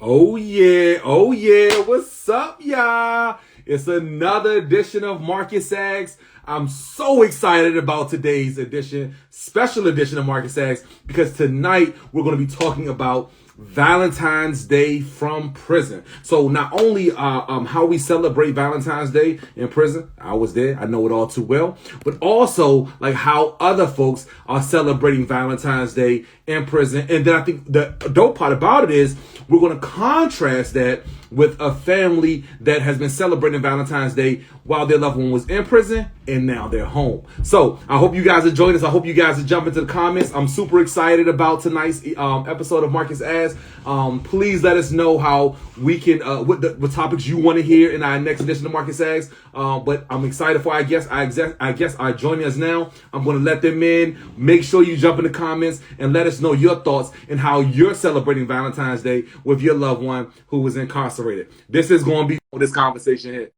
Oh yeah, what's up, y'all? It's another edition of MarcusAsks. I'm so excited about today's edition, special edition of MarcusAsks, because tonight we're going to be talking about Valentine's Day from prison. So not only how we celebrate Valentine's Day in prison, I was there, I know it all too well, but also like how other folks are celebrating Valentine's Day in prison. And then I think the dope part about it is we're going to contrast that with a family that has been celebrating Valentine's Day while their loved one was in prison and now they're home. So I hope you guys enjoyed this. I hope you guys will jump into the comments. I'm super excited about tonight's episode of MarcusAsks. Please let us know how we can what topics you want to hear in our next edition of MarcusAsks. But I'm excited for our guests. I guess are joining us now. I'm going to let them in. Make sure you jump in the comments and let us know your thoughts and how you're celebrating Valentine's Day with your loved one who was incarcerated. This is going to be this conversation here.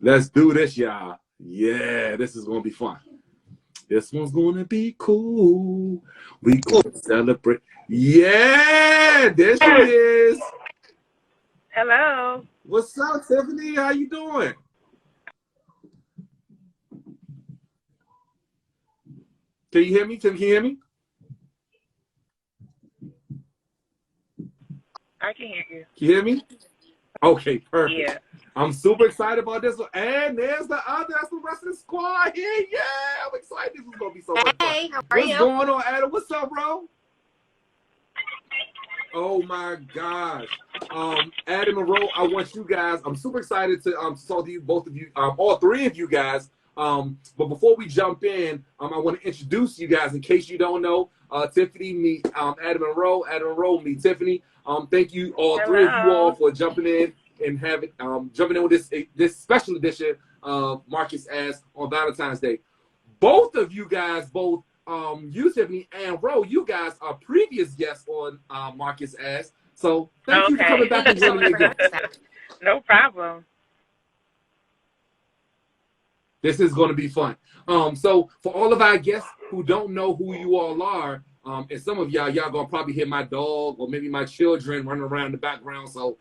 Let's do this, y'all. Yeah, this is going to be fun. This one's going to be cool. We going to celebrate. Yeah, there she is. Hello. What's up, Tiffany? How you doing? Can you hear me? Tim, can you hear me? I can hear you. Can you hear me? Okay, perfect. Yeah. I'm super excited about this one. And there's that's the rest of the squad here. Yeah, I'm excited. This is going to be so much fun. Hey, how are you? What's going on, Adam? What's up, bro? Oh my gosh. Adam and Ro, I want you guys, I'm super excited to talk to you, both of you, all three of you guys. But before we jump in, I want to introduce you guys in case you don't know. Tiffany, meet Adam and Ro, meet Tiffany. Thank you all three of you all for jumping in and jumping in with this special edition of MarcusAsks on Valentine's Day. Both of you guys, you, Tiffany, and Ro, you guys are previous guests on MarcusAsks. So thank you for coming back and joining me again. No problem. This is going to be fun. So for all of our guests who don't know who you all are, and some of y'all going to probably hear my dog or maybe my children running around in the background, so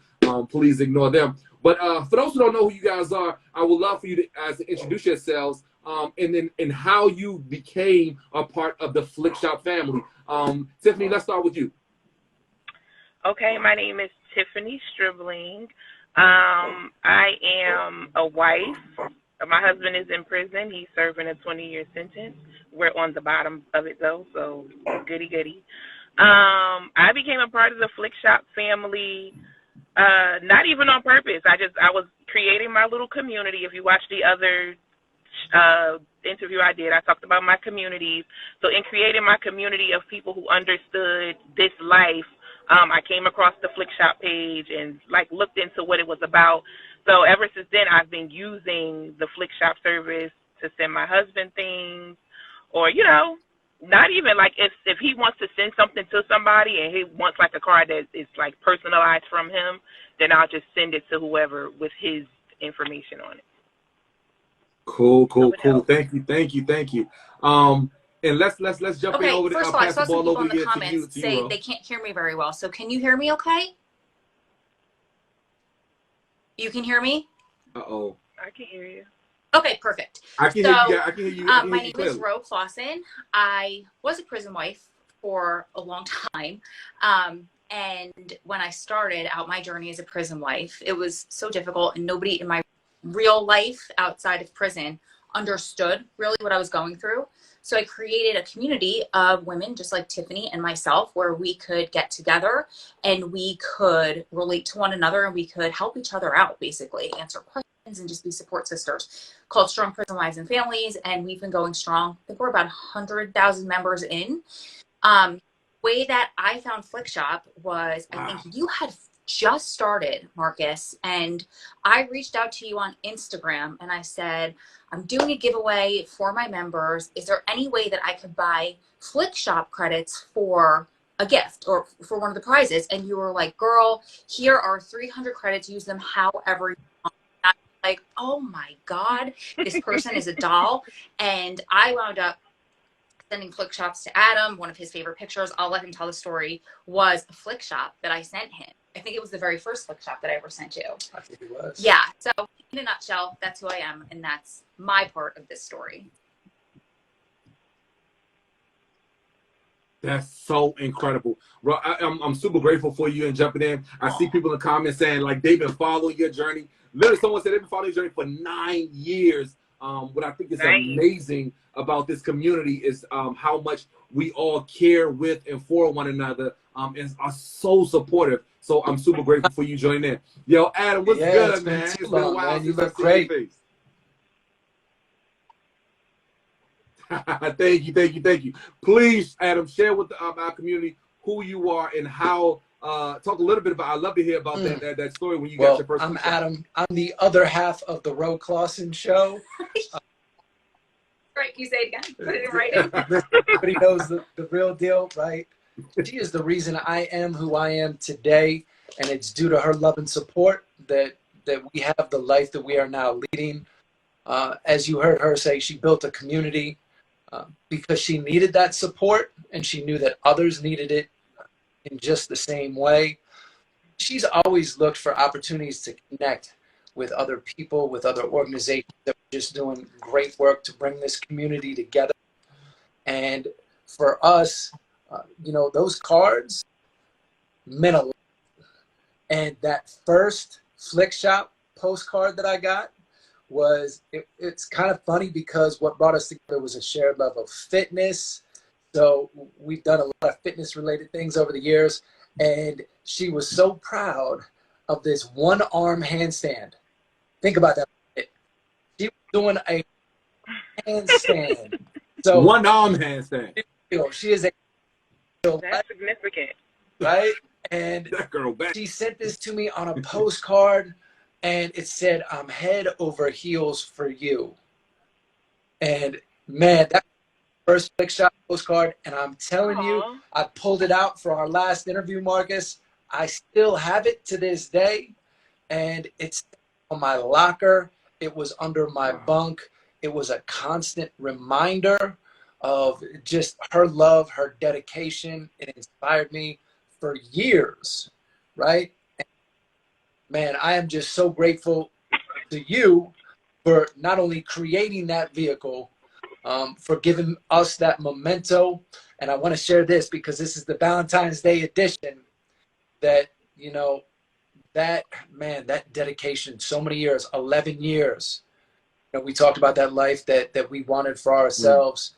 please ignore them. But for those who don't know who you guys are, I would love for you to introduce yourselves and how you became a part of the Flick Shop family. Tiffany, let's start with you. Okay, my name is Tiffany Stribling. I am a wife. My husband is in prison. He's serving a 20-year sentence. We're on the bottom of it, though, so goody. I became a part of the Flick Shop family, not even on purpose. I was creating my little community. If you watch the other interview I did, I talked about my communities. So in creating my community of people who understood this life, I came across the Flick Shop page and looked into what it was about. So ever since then, I've been using the Flick Shop service to send my husband things, or not even if he wants to send something to somebody and he wants a card that is personalized from him, then I'll just send it to whoever with his information on it. Cool. Thank you. And let's jump in over there. First of all, I saw some people in the comments say they can't hear me very well. So can you hear me okay? You can hear me? Uh-oh. I can hear you. Okay, perfect. I can hear you. My name is Ro Clausen. I was a prison wife for a long time. And when I started out my journey as a prison wife, it was so difficult, and nobody in my real life outside of prison understood really what I was going through. So I created a community of women just like Tiffany and myself, where we could get together and we could relate to one another and we could help each other out, basically answer questions and just be support sisters, called Strong Prison Wives and Families. And we've been going strong. I think we're about 100,000 members in. Way that I found Flick Shop was, I think you had just started, Marcus, and I reached out to you on Instagram and I said, I'm doing a giveaway for my members. Is there any way that I could buy Flick Shop credits for a gift or for one of the prizes? And you were like, girl, here are 300 credits. Use them however you want. And I'm like, oh my God, this person is a doll. And I wound up sending Flick Shops to Adam. One of his favorite pictures, I'll let him tell the story, was a Flick Shop that I sent him. I think it was the very first flick shop that I ever sent you. I think it was. Yeah. So in a nutshell, that's who I am, and that's my part of this story. That's so incredible. I'm super grateful for you and jumping in. I see people in the comments saying like they've been following your journey. Literally, someone said they've been following your journey for 9 years. What I think is amazing about this community is how much we all care with and for one another and are so supportive. So I'm super grateful for you joining in. Yo, Adam, what's good, man? It's been a while since I look seen great. your face. Thank you. Please, Adam, share with our community who you are and how. Talk a little bit about. I'd love to hear about that story when you got your first. I'm Adam. I'm the other half of the Ro Clausen show. Right, you say it again. Put it in writing. Everybody knows the real deal, right? She is the reason I am who I am today, and it's due to her love and support that we have the life that we are now leading. As you heard her say, she built a community because she needed that support, and she knew that others needed it in just the same way. She's always looked for opportunities to connect with other people, with other organizations that are just doing great work to bring this community together. And for us, those cards meant a lot. And that first Flick Shop postcard that I got was, it's kind of funny because what brought us together was a shared love of fitness. So we've done a lot of fitness related things over the years. And she was so proud of this one arm handstand. Think about that. She was doing a handstand. So one arm handstand. She is that's significant. Right? And that girl back. She sent this to me on a postcard, and it said, "I'm head over heels for you." And man, that first Flick Shop postcard, and I'm telling you, I pulled it out for our last interview, Marcus. I still have it to this day, and it's on my locker. It was under my bunk. It was a constant reminder of just her love, her dedication. It inspired me for years, right? And man, I am just so grateful to you for not only creating that vehicle, for giving us that memento. And I want to share this because this is the Valentine's Day edition that, that dedication, so many years, 11 years. We talked about that life that we wanted for ourselves.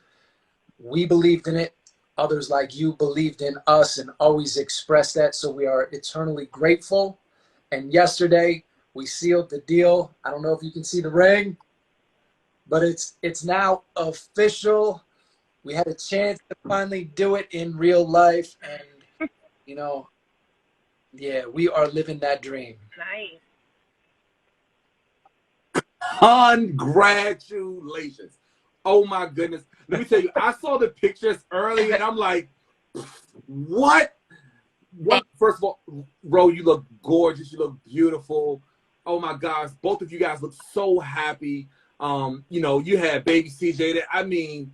We believed in it. Others like you believed in us and always expressed that. So we are eternally grateful. And yesterday we sealed the deal. I don't know if you can see the ring, but it's now official. We had a chance to finally do it in real life. And, yeah, we are living that dream. Nice. Congratulations. Oh my goodness. Let me tell you, I saw the pictures earlier and I'm like, what? First of all, Ro, you look gorgeous. You look beautiful. Oh my gosh. Both of you guys look so happy. You had baby CJ there. I mean,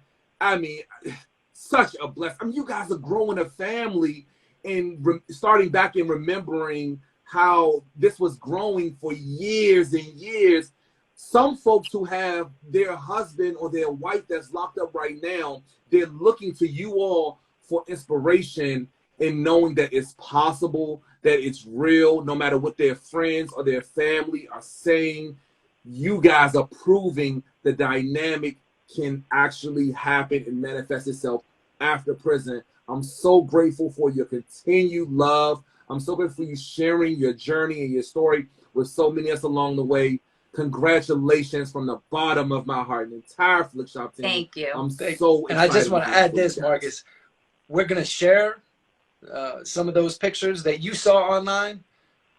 such a blessing. You guys are growing a family and starting back and remembering how this was growing for years and years. Some folks who have their husband or their wife that's locked up right now, they're looking to you all for inspiration in knowing that it's possible, that it's real, no matter what their friends or their family are saying. You guys are proving the dynamic can actually happen and manifest itself after prison. I'm so grateful for your continued love. I'm so grateful for you sharing your journey and your story with so many of us along the way. Congratulations from the bottom of my heart, the entire Flick Shop team. Thank you. I'm so excited. And I just want to add this, Marcus. We're going to share some of those pictures that you saw online.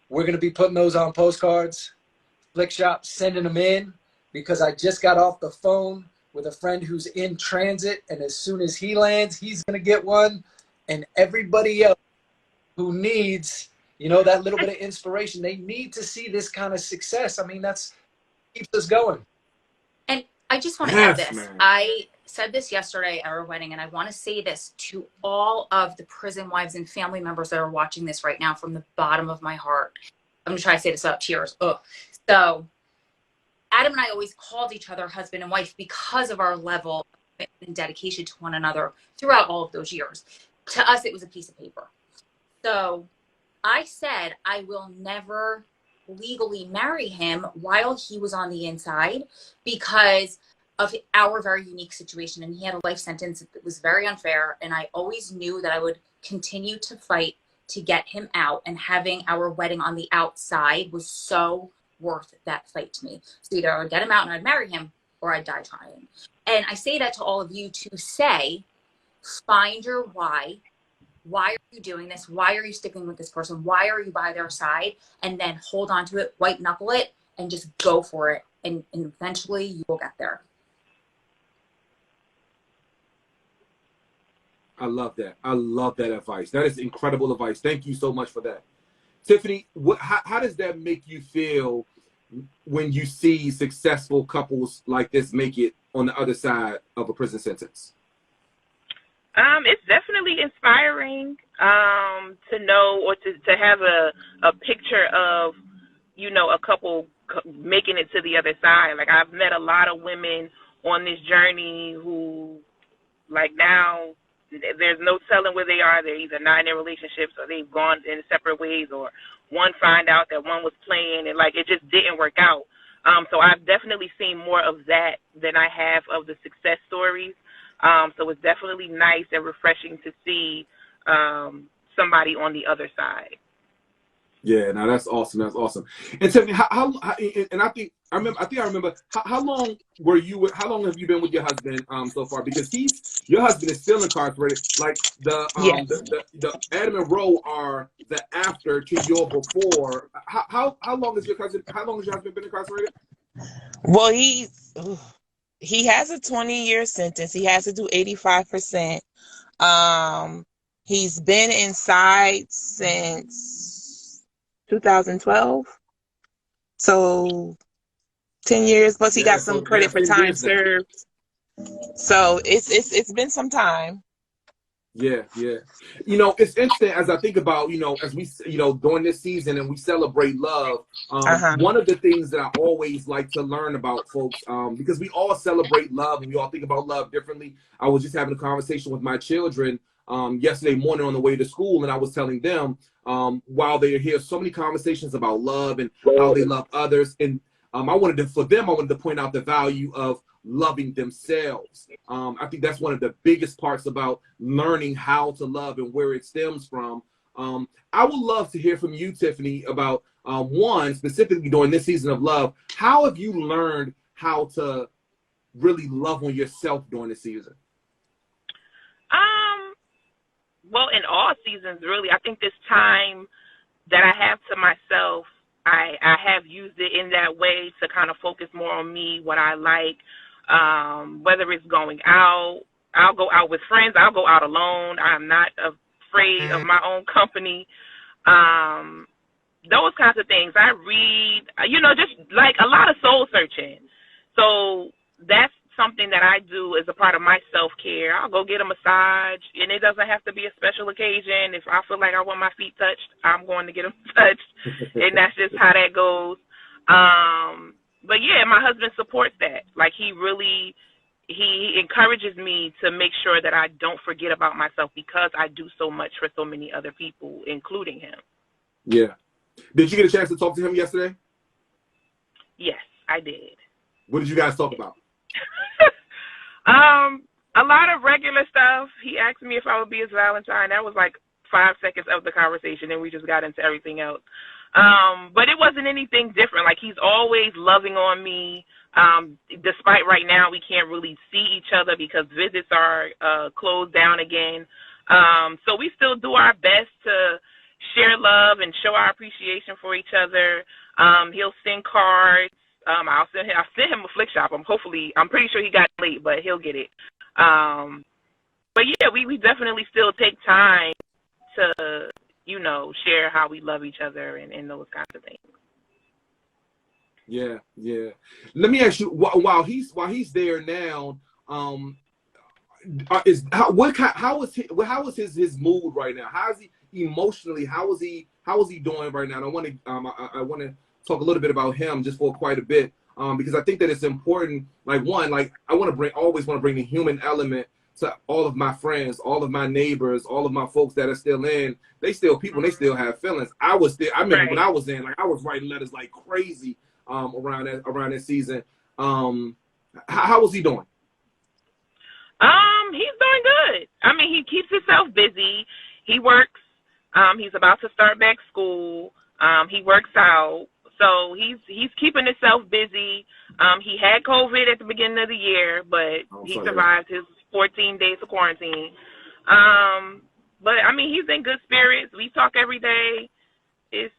We're going to be putting those on postcards. Flick Shop sending them in because I just got off the phone with a friend who's in transit, and as soon as he lands, he's going to get one. And everybody else who needs, that little bit of inspiration, they need to see this kind of success. I mean, that's keeps us going. And I just want to add this. Man. I said this yesterday at our wedding, and I want to say this to all of the prison wives and family members that are watching this right now from the bottom of my heart. I'm going to try to say this out tears. Ugh. So Adam and I always called each other husband and wife because of our level of commitment and dedication to one another throughout all of those years. To us, it was a piece of paper. So I said I will never legally marry him while he was on the inside because of our very unique situation. And he had a life sentence that was very unfair. And I always knew that I would continue to fight to get him out. And having our wedding on the outside was so worth that fight to me. So either I would get him out and I'd marry him, or I'd die trying. And I say that to all of you to say, find your why. Why are you doing this? Why are you sticking with this person? Why are you by their side? And then hold on to it, white knuckle it, and just go for it. And eventually you will get there. I love that. I love that advice. That is incredible advice. Thank you so much for that. Tiffany, how does that make you feel when you see successful couples like this make it on the other side of a prison sentence? It's definitely inspiring to know, or to have a picture of, you know, a couple making it to the other side. Like, I've met a lot of women on this journey who, like, now there's no telling where they are. They're either not in their relationships, or they've gone in separate ways, or one find out that one was playing and, like, it just didn't work out. So I've definitely seen more of that than I have of the success stories. So it's definitely nice and refreshing to see somebody on the other side. Yeah, now that's awesome. That's awesome. And Tiffany, and I think I remember. How long were you? How long have you been with your husband so far? Because your husband is still incarcerated. Like the Adam and Ro are the after to your before. How long has your husband been incarcerated? Well, he has a 20-year sentence. He has to do 85%. He's been inside since 2012. So 10 years, plus he got some credit for time served. So it's been some time. Yeah. You know, it's interesting as I think about, you know, as we, you know, during this season and we celebrate love. One of the things that I always like to learn about folks, because we all celebrate love and we all think about love differently. I was just having a conversation with my children yesterday morning on the way to school, and I was telling them while they hear so many conversations about love and how they love others, and I wanted to point out the value of loving themselves. I think that's one of the biggest parts about learning how to love and where it stems from. I would love to hear from you, Tiffany, about one, specifically during this season of love. How have you learned how to really love on yourself during the season? Well, in all seasons, really. I think this time that I have to myself, I have used it in that way to kind of focus more on me, what I like. Whether it's going out, I'll go out with friends, I'll go out alone. I'm not afraid of my own company. Those kinds of things. I read, you know, just like a lot of soul searching. So that's something that I do as a part of my self-care. I'll go get a massage, and it doesn't have to be a special occasion. If I feel like I want my feet touched, I'm going to get them touched, and that's just how that goes. But yeah, my husband supports that. Like, he encourages me to make sure that I don't forget about myself, because I do so much for so many other people, including him. Yeah. Did you get a chance to talk to him yesterday? Yes, I did. What did you guys talk about? A lot of regular stuff. He asked me if I would be his Valentine. That was like 5 seconds of the conversation, and we just got into everything else. But it wasn't anything different. Like, he's always loving on me. Despite right now we can't really see each other because visits are closed down again. So we still do our best to share love and show our appreciation for each other. He'll send cards. I'll send him a flick shop. I'm pretty sure he got it late, but he'll get it. But yeah, we definitely still take time to, you know, share how we love each other and those kinds of things. Yeah. Let me ask you, while he's there now, how is his mood right now? How is he emotionally? How is he doing right now? And I want to talk a little bit about him just for quite a bit, because I think that it's important. Like I always want to bring the human element to all of my friends, all of my neighbors, all of my folks that are still in. They still people. They still have feelings. I remember when I was in, like I was writing letters like crazy around that season. How was he doing? He's doing good. I mean, he keeps himself busy. He works. He's about to start back school. He works out. So he's keeping himself busy. He had COVID at the beginning of the year, but he survived his 14 days of quarantine. But I mean, he's in good spirits. We talk every day. It's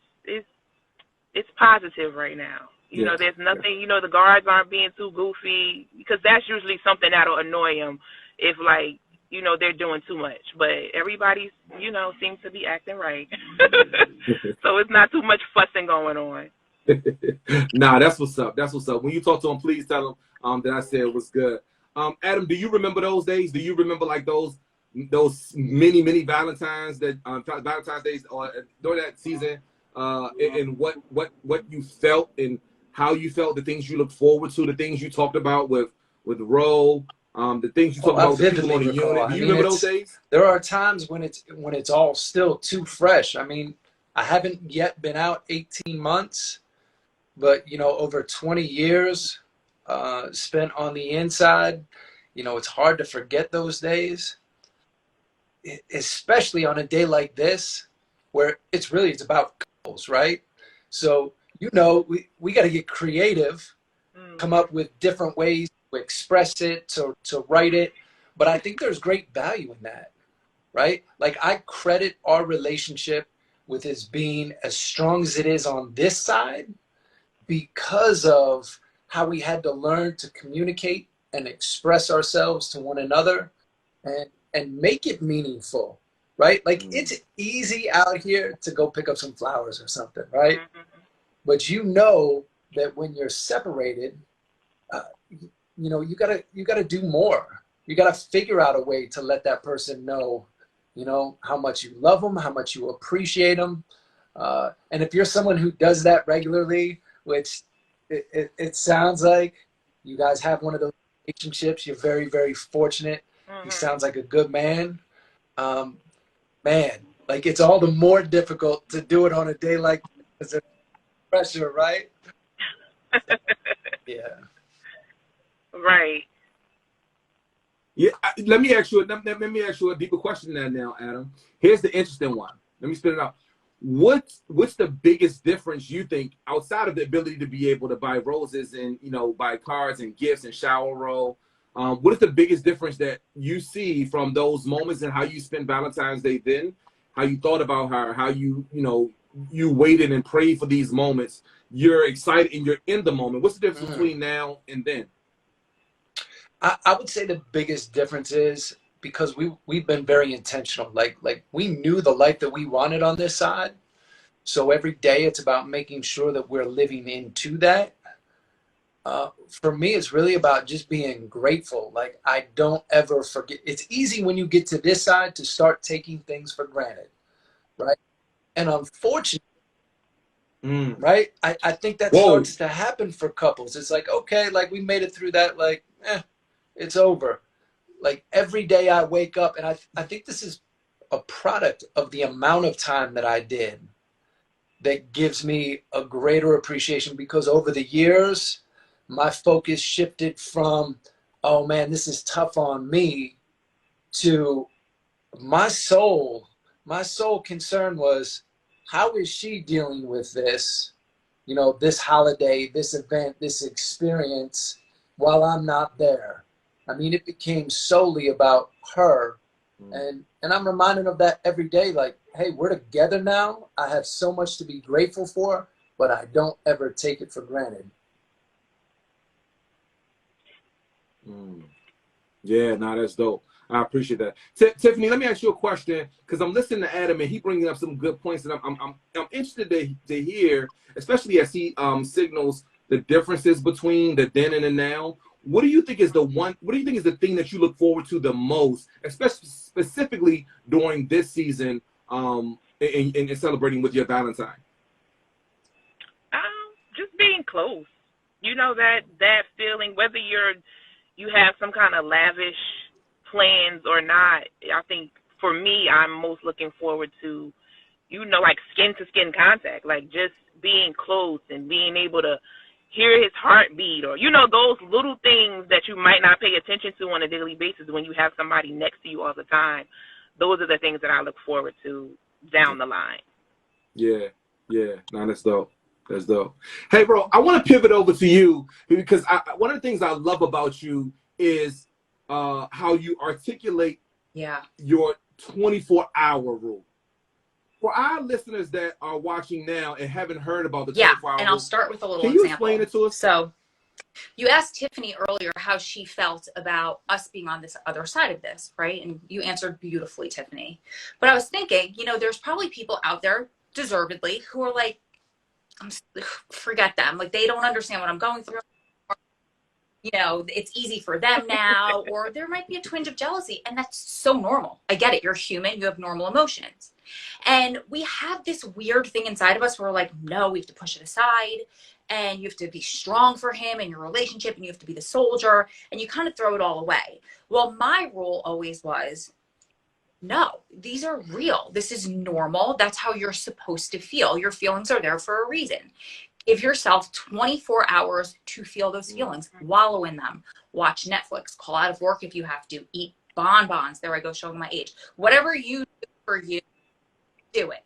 positive right now. You know, there's nothing, you know, the guards aren't being too goofy, because that's usually something that'll annoy him if, like, you know, they're doing too much. But everybody's, you know, seems to be acting right. So it's not too much fussing going on. Nah, that's what's up. That's what's up. When you talk to him, please tell him that I said it was good. Adam, do you remember those days? Do you remember like those many Valentines Valentine's days or during that season? And what you felt and how you felt, the things you looked forward to, the things you talked about with Ro, the things you talked about with the people on the unit. Do you remember those days? There are times when it's all still too fresh. I mean, I haven't yet been out 18 months, but you know, over 20 years spent on the inside, you know, it's hard to forget those days, especially on a day like this where it's about couples, right? So, you know, we got to get creative, come up with different ways to express it, to write it. But I think there's great value in that, right? Like, I credit our relationship with it being as strong as it is on this side because of how we had to learn to communicate and express ourselves to one another and make it meaningful, right? Like, it's easy out here to go pick up some flowers or something, right? But you know that when you're separated, you know, you gotta do more. You gotta figure out a way to let that person know, you know, how much you love them, how much you appreciate them. And if you're someone who does that regularly, which it sounds like you guys have one of those relationships, you're very, very fortunate. He sounds like a good man. Man, like, it's all the more difficult to do it on a day like this. Pressure, right? Yeah. Right. Yeah. Let me ask you a deeper question than that now, Adam. Here's the interesting one. Let me spit it out. What's the biggest difference you think, outside of the ability to be able to buy roses and, you know, buy cards and gifts and shower Ro? What is the biggest difference that you see from those moments and how you spent Valentine's Day then? How you thought about her? How you waited and prayed for these moments? You're excited and you're in the moment. What's the difference between now and then? I would say the biggest difference is because we've been very intentional. Like we knew the life that we wanted on this side. So every day it's about making sure that we're living into that. For me, it's really about just being grateful. Like, I don't ever forget. It's easy when you get to this side to start taking things for granted, right? And unfortunately, right, I think that starts to happen for couples. It's like, okay, like, we made it through that, like, it's over. Like, every day I wake up, and I think this is a product of the amount of time that I did that gives me a greater appreciation, because over the years, my focus shifted from, oh man, this is tough on me, to my soul concern was, how is she dealing with this, you know, this holiday, this event, this experience, while I'm not there? I mean, it became solely about her. And I'm reminded of that every day. Like, hey, we're together now. I have so much to be grateful for, but I don't ever take it for granted. Yeah, that's dope. I appreciate that. Tiffany, let me ask you a question, because I'm listening to Adam and he bringing up some good points, and I'm interested to hear, especially as he signals the differences between the then and the now. what do you think is the thing that you look forward to the most, especially specifically during this season, in celebrating with your Valentine? Just being close. You know, that feeling, whether you have some kind of lavish plans or not. I think for me, I'm most looking forward to, you know, like skin to skin contact, like just being close and being able to hear his heartbeat, or, you know, those little things that you might not pay attention to on a daily basis when you have somebody next to you all the time. Those are the things that I look forward to down the line. Yeah. No, that's dope. That's dope. Hey, bro, I want to pivot over to you because one of the things I love about you is how you articulate your 24-hour rule. For our listeners that are watching now and haven't heard about the 24-hour rule, and I'll start with a little example. Can you example. explain it to us? So you asked Tiffany earlier how she felt about us being on this other side of this, right? And you answered beautifully, Tiffany. But I was thinking, you know, there's probably people out there, deservedly, who are like, forget them. Like, they don't understand what I'm going through. You know, it's easy for them now, or there might be a twinge of jealousy, and that's so normal. I get it. You're human. You have normal emotions. And we have this weird thing inside of us where we're like, no, we have to push it aside, and you have to be strong for him in your relationship, and you have to be the soldier, and you kind of throw it all away. Well, my rule always was, no, these are real. This is normal. That's how you're supposed to feel. Your feelings are there for a reason. Give yourself 24 hours to feel those feelings, wallow in them, watch Netflix, call out of work if you have to, eat bonbons. There I go, showing my age. Whatever you do for you, do it.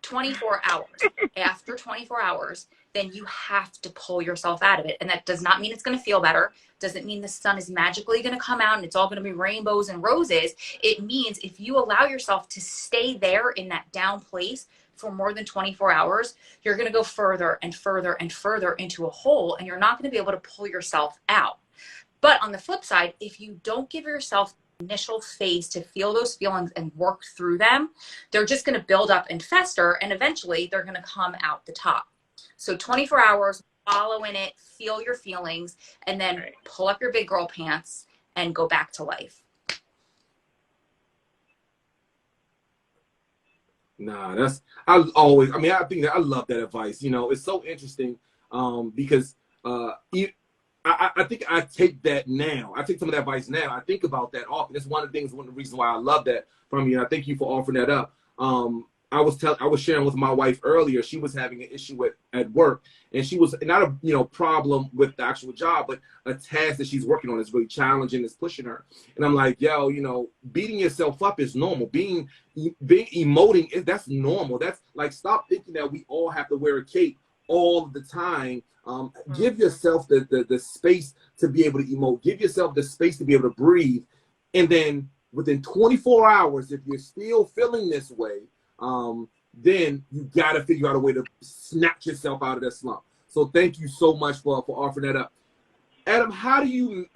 24 hours. After 24 hours, then you have to pull yourself out of it. And that does not mean it's going to feel better. Doesn't mean the sun is magically going to come out and it's all going to be rainbows and roses. It means if you allow yourself to stay there in that down place for more than 24 hours, you're going to go further and further and further into a hole, and you're not going to be able to pull yourself out. But on the flip side, if you don't give yourself the initial phase to feel those feelings and work through them, they're just going to build up and fester, and eventually they're going to come out the top. So 24 hours, wallow in it, feel your feelings, and then pull up your big girl pants and go back to life. Nah, I think that I love that advice. You know, it's so interesting because I think I take that now. I take some of that advice now. I think about that often. That's one of the reasons why I love that from you. And I thank you for offering that up. I was sharing with my wife earlier. She was having an issue at work, and she was not a problem with the actual job, but a task that she's working on is really challenging, is pushing her. And I'm like, yo, you know, beating yourself up is normal. Being emoting, that's normal. That's like, stop thinking that we all have to wear a cape all the time. Give yourself the space to be able to emote. Give yourself the space to be able to breathe. And then within 24 hours, if you're still feeling this way, then you got to figure out a way to snatch yourself out of that slump. So thank you so much for offering that up. Adam, how do you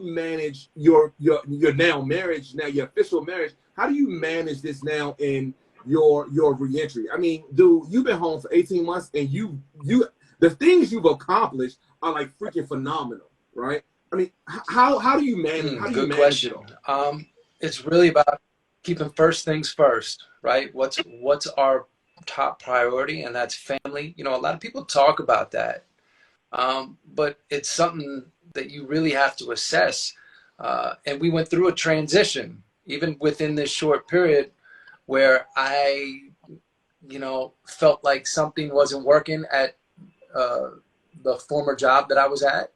manage your now marriage, now your official marriage? How do you manage this now in your reentry? I mean, dude, you've been home for 18 months, and you the things you've accomplished are like freaking phenomenal, right? I mean, how do you manage? How do you manage question. it all? It's really about keeping first things first, right? What's our top priority, and that's family. You know, a lot of people talk about that, but it's something that you really have to assess. And we went through a transition, even within this short period, where I, you know, felt like something wasn't working at the former job that I was at,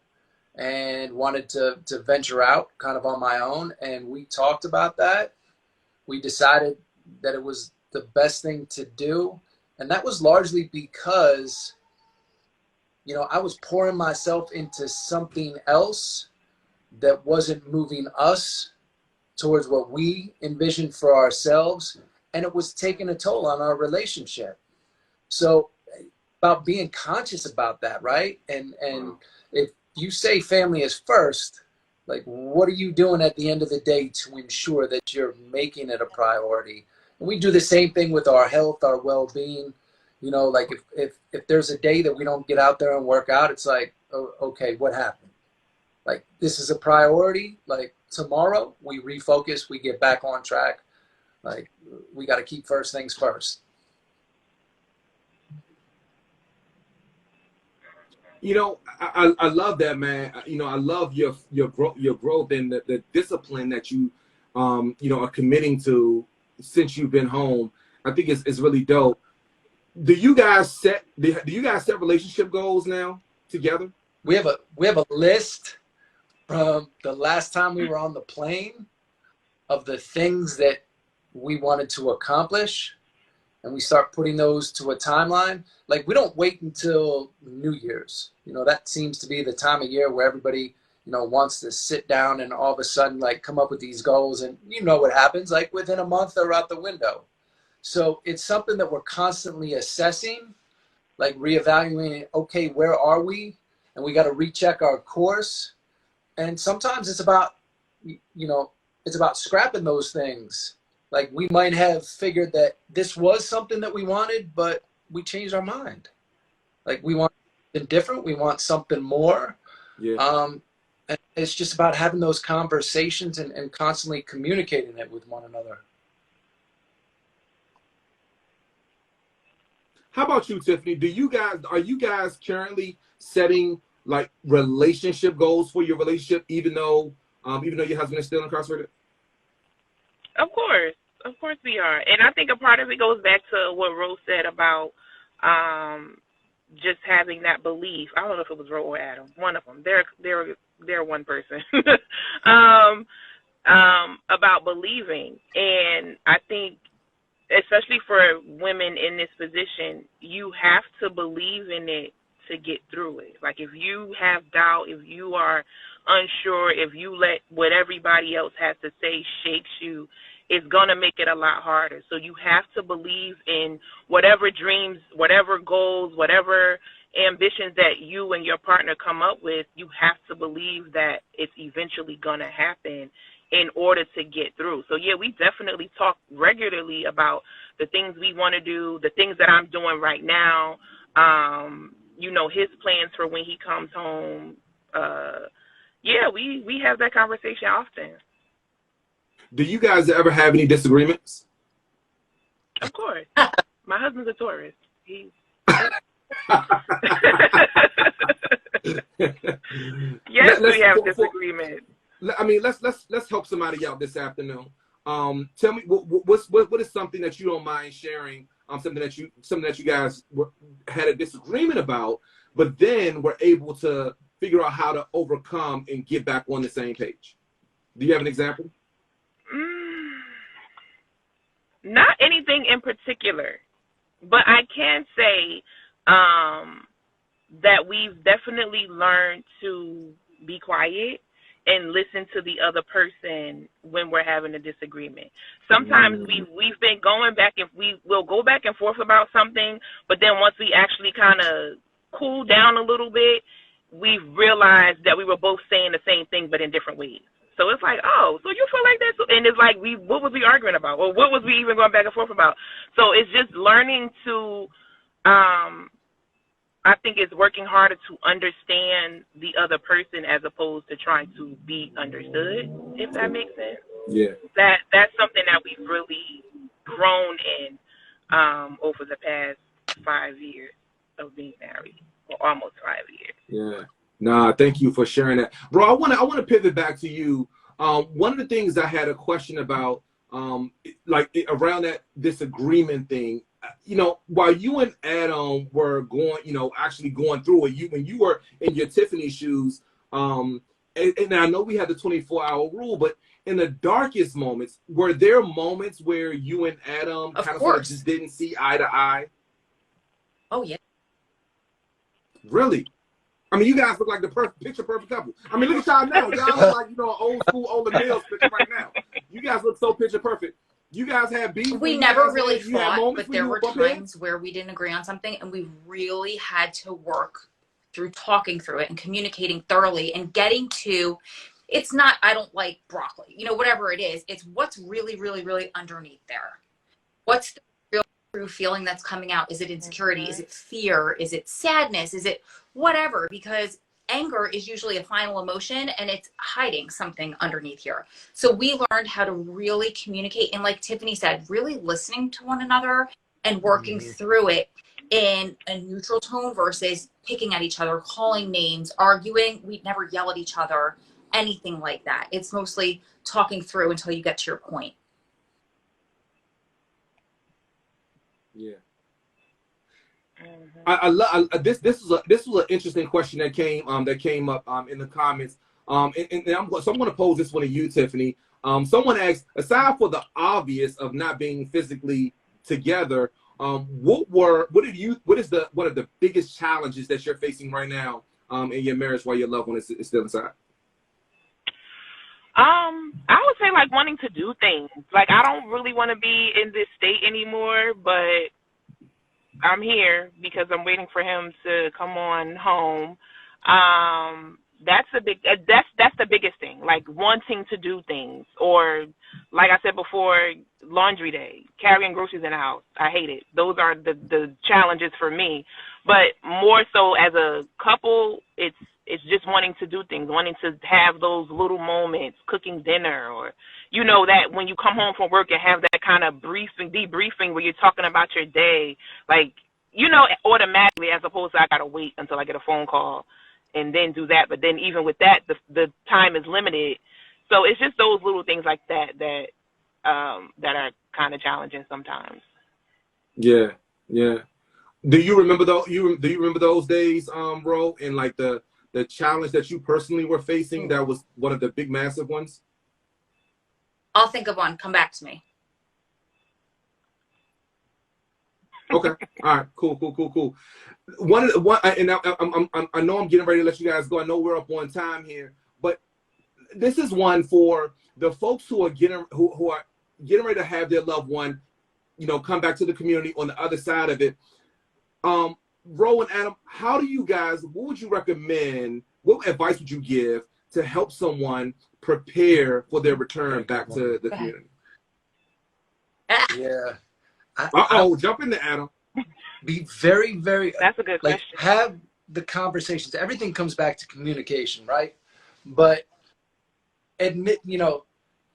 and wanted to venture out kind of on my own. And we talked about that. We decided that it was the best thing to do. And that was largely because, you know, I was pouring myself into something else that wasn't moving us towards what we envisioned for ourselves. And it was taking a toll on our relationship. So about being conscious about that, right? And if you say family is first, like, what are you doing at the end of the day to ensure that you're making it a priority? And we do the same thing with our health, our well-being. You know, like if there's a day that we don't get out there and work out, it's like, oh, okay, what happened? Like, this is a priority. Like, tomorrow we refocus, we get back on track. Like, we got to keep first things first. You know, I love that, man. You know, I love your growth and the discipline that you you know, are committing to since you've been home. I think it's really dope. Do you guys set relationship goals now together? We have a list from the last time we were on the plane of the things that we wanted to accomplish, and we start putting those to a timeline. Like, we don't wait until New Year's. You know, that seems to be the time of year where everybody, you know, wants to sit down and all of a sudden, like, come up with these goals, and you know what happens, like, within a month they're out the window. So it's something that we're constantly assessing, like reevaluating, okay, where are we? And we got to recheck our course. And sometimes it's about, you know, it's about scrapping those things. Like, we might have figured that this was something that we wanted, but we changed our mind. Like, we want something different. We want something more. Yeah. And it's just about having those conversations and constantly communicating it with one another. How about you, Tiffany? Are you guys currently setting like relationship goals for your relationship, even though your husband is still incarcerated? Of course we are. And I think a part of it goes back to what Ro said about just having that belief. I don't know if it was Ro or Adam, one of them. They're one person. About believing. And I think, especially for women in this position, you have to believe in it to get through it. Like, if you have doubt, if you are unsure, if you let what everybody else has to say shakes you, it's going to make it a lot harder. So you have to believe in whatever dreams, whatever goals, whatever ambitions that you and your partner come up with. You have to believe that it's eventually going to happen in order to get through. So, yeah, we definitely talk regularly about the things we want to do, the things that I'm doing right now, you know, his plans for when he comes home. Yeah, we have that conversation often. Do you guys ever have any disagreements? Of course. My husband's a Taurus. He's yes, we have disagreements. I mean, let's help somebody out this afternoon. Tell me what is something that you don't mind sharing? Something that you guys had a disagreement about, but then were able to figure out how to overcome and get back on the same page. Do you have an example? Not anything in particular, but I can say that we've definitely learned to be quiet and listen to the other person when we're having a disagreement. Sometimes we've been going back and we'll go back and forth about something, but then once we actually kind of cool down a little bit, we've realized that we were both saying the same thing but in different ways. So it's like, oh, so you feel like that? And it's like, what was we arguing about? Or what was we even going back and forth about? So it's just learning to, I think it's working harder to understand the other person as opposed to trying to be understood, if that makes sense. Yeah. That's something that we've really grown in over the past 5 years of being married, or almost 5 years. Yeah. Nah, thank you for sharing that. Bro, I want to pivot back to you. One of the things I had a question about, like around that disagreement thing, you know, while you and Adam were actually going through it, when you were in your Tiffany shoes, and I know we had the 24-hour rule, but in the darkest moments, were there moments where you and Adam kind of sort of just didn't see eye to eye? Oh, yeah. Really? I mean, you guys look like the picture perfect couple. I mean, look at y'all now. Y'all look like, old school Older Mills picture right now. You guys look so picture perfect. You guys had beef. We never really fought, but there were times where we didn't agree on something, and we really had to work through talking through it and communicating thoroughly and getting to, it's not, I don't like broccoli, whatever it is. It's what's really, really, really underneath there. What's the real true feeling that's coming out? Is it insecurity? Is it fear? Is it sadness? Is it whatever? Because anger is usually a final emotion and it's hiding something underneath here. So we learned how to really communicate. And like Tiffany said, really listening to one another and working through it in a neutral tone versus picking at each other, calling names, arguing. We'd never yell at each other, anything like that. It's mostly talking through until you get to your point. Yeah. I love this. This was an interesting question that came up in the comments. So I'm going to pose this one to you, Tiffany. Someone asked, aside for the obvious of not being physically together, what is one of the biggest challenges that you're facing right now in your marriage while your loved one is still inside? I would say like wanting to do things. Like I don't really want to be in this state anymore, but I'm here because I'm waiting for him to come on home. That's the biggest thing. Like wanting to do things, or like I said before, laundry day, carrying groceries in the house. I hate it. Those are the challenges for me. But more so as a couple, it's just wanting to do things, wanting to have those little moments, cooking dinner, or you know that when you come home from work and have that kind of debriefing where you're talking about your day, like, you know, automatically, as opposed to I got to wait until I get a phone call and then do that. But then even with that, the time is limited. So it's just those little things like that are kind of challenging sometimes. Yeah, yeah. Do you remember do you remember those days, Ro, and like the challenge that you personally were facing that was one of the big, massive ones? I'll think of one. Come back to me. Okay. All right. Cool. I know I'm getting ready to let you guys go. I know we're up on time here, but this is one for the folks who are getting ready to have their loved one, you know, come back to the community on the other side of it. Ro and Adam, how do you guys? What would you recommend? What advice would you give to help someone prepare for their return back to the community? Yeah. Jump into Adam. Be very, very. That's a good question. Have the conversations. Everything comes back to communication, right? But admit, you know,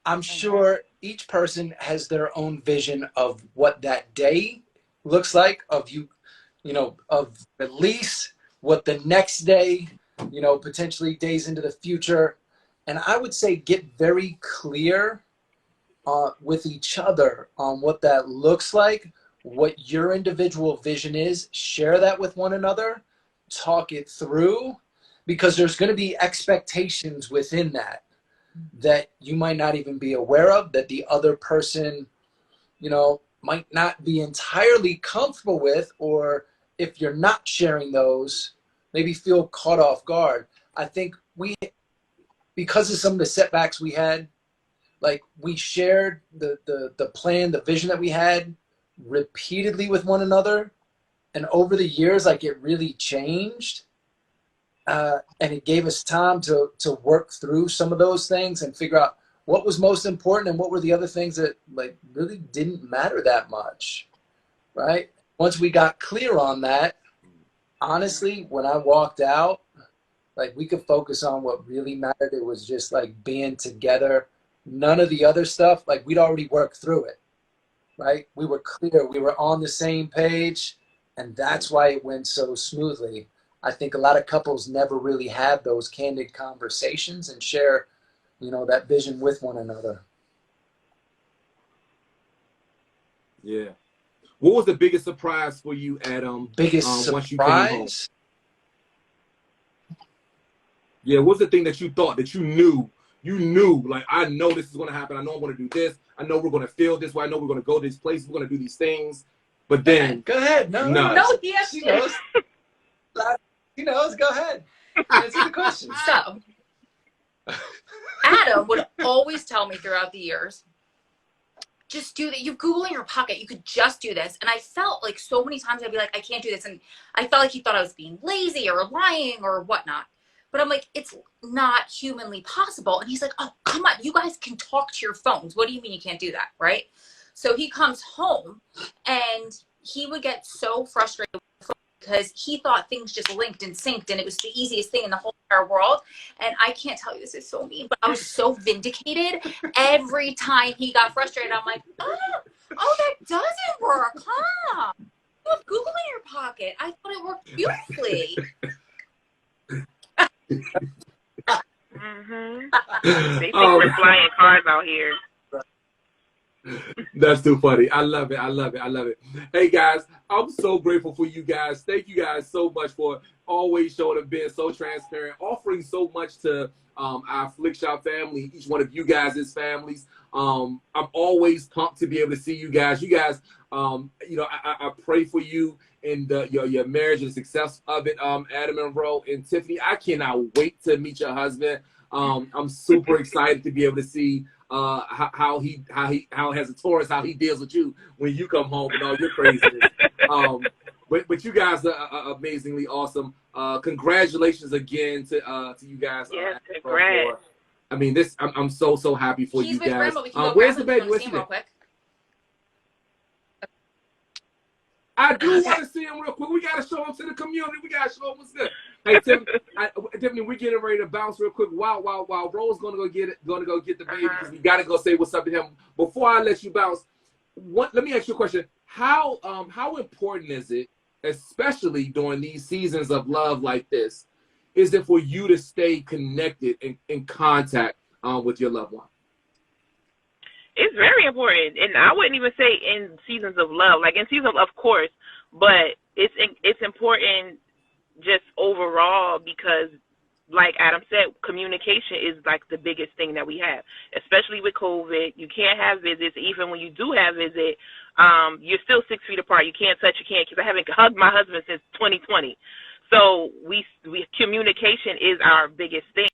I'm sure each person has their own vision of what that day looks like, of of release, what the next day, you know, potentially days into the future. And I would say get very clear with each other on what that looks like, what your individual vision is. Share that with one another, talk it through, because there's going to be expectations within that you might not even be aware of, that the other person, you know, might not be entirely comfortable with, or if you're not sharing those, maybe feel caught off guard. I think because of some of the setbacks we had, like we shared the plan, the vision that we had repeatedly with one another. And over the years, like it really changed. And it gave us time to work through some of those things and figure out what was most important and what were the other things that like really didn't matter that much, right? Once we got clear on that, honestly, when I walked out, like we could focus on what really mattered. It was just like being together. None of the other stuff, like we'd already worked through it, right? We were clear. We were on the same page, and that's why it went so smoothly. I think a lot of couples never really have those candid conversations and share, you know, that vision with one another. Yeah. What was the biggest surprise for you, Adam? Biggest once you came home? surprise? Yeah, what's the thing that you thought that you knew, like, I know this is going to happen. I know I'm going to do this. I know we're going to feel this way. I know we're going to go to this place. We're going to do these things. But then. Go ahead. No, yes. She knows. She knows. Go ahead. Answer the question. So, Adam would always tell me throughout the years, just do that. You have Google in your pocket. You could just do this. And I felt like so many times I'd be like, I can't do this. And I felt like he thought I was being lazy or lying or whatnot. But I'm like, it's not humanly possible. And he's like, oh, come on. You guys can talk to your phones. What do you mean you can't do that? Right? So he comes home and he would get so frustrated because he thought things just linked and synced and it was the easiest thing in the whole entire world. And I can't tell you, this is so mean, but I was so vindicated every time he got frustrated. I'm like, oh, that doesn't work, huh? You have Google in your pocket. I thought it worked beautifully. They think we're flying cars out here. That's too funny. I love it. I love it. I love it. Hey guys, I'm so grateful for you guys. Thank you guys so much for always showing up, being so transparent, offering so much to our Flick Shop family, each one of you guys' families. I'm always pumped to be able to see you guys. You guys, you know, I pray for you and your marriage and success of it, Adam and Ro and Tiffany. I cannot wait to meet your husband. I'm super excited to be able to see how he has a Taurus, how he deals with you when you come home and all your craziness. But you guys are amazingly awesome. Congratulations again to you guys. Yes, congrats. I mean, I'm so happy for you guys. Grandma. We can go where's the baby? Where's real quick? I do want to see him real quick. We got to show him to the community. We got to show him what's good. Hey, Tiffany, we're getting ready to bounce real quick. While Ro's gonna go get the baby, because we got to go say what's up to him. Before I let you bounce, let me ask you a question. How important is it, especially during these seasons of love like this, is it for you to stay connected and in contact with your loved one? It's very important, and I wouldn't even say in seasons of love, like in seasons of course, but it's important just overall because, like Adam said, communication is like the biggest thing that we have, especially with COVID. You can't have visits. Even when you do have visits, you're still 6 feet apart. You can't touch. You can't kiss. I haven't hugged my husband since 2020. So we communication is our biggest thing.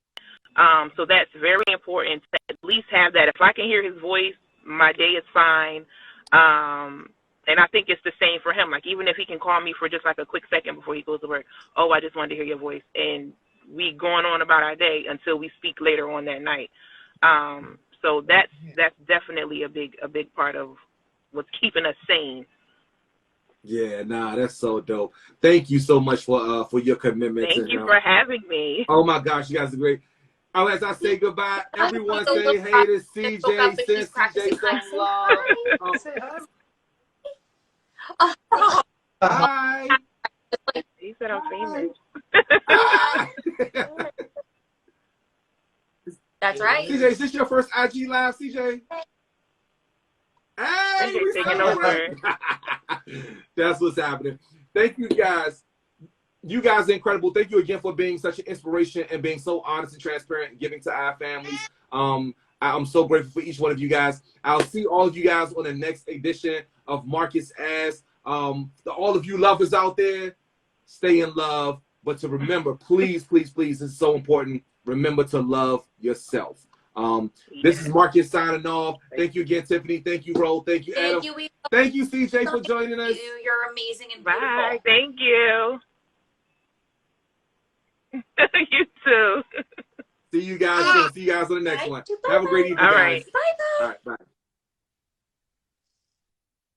So that's very important to at least have that. If I can hear his voice, my day is fine. And I think it's the same for him. Like, even if he can call me for just like a quick second before he goes to work, oh, I just wanted to hear your voice. And we going on about our day until we speak later on that night. So that's definitely a big part of what's keeping us sane. Yeah, that's so dope. Thank you so much for your commitment. Thank you for having me. Oh my gosh, you guys are great. Oh, as I say goodbye, everyone say hey to CJ. Send CJ some love. Say hi. Hi. He said I'm famous. That's right. CJ, is this your first IG live, CJ? Hey, we taking over. That's what's happening. Thank you guys. You guys are incredible. Thank you again for being such an inspiration and being so honest and transparent and giving to our families. I'm so grateful for each one of you guys. I'll see all of you guys on the next edition of MarcusAsks. All of you lovers out there, stay in love. But to remember, please, it's so important. Remember to love yourself. This is Marcus signing off. Thank you again, Tiffany. Thank you, Ro. Thank you, Adam. Thank you, CJ, for joining us. You're amazing and beautiful. Bye. Thank you. You too. See you guys soon. See you guys on the next one. Have a great evening, guys. All right. Bye-bye.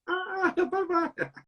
All right, bye. Bye-bye.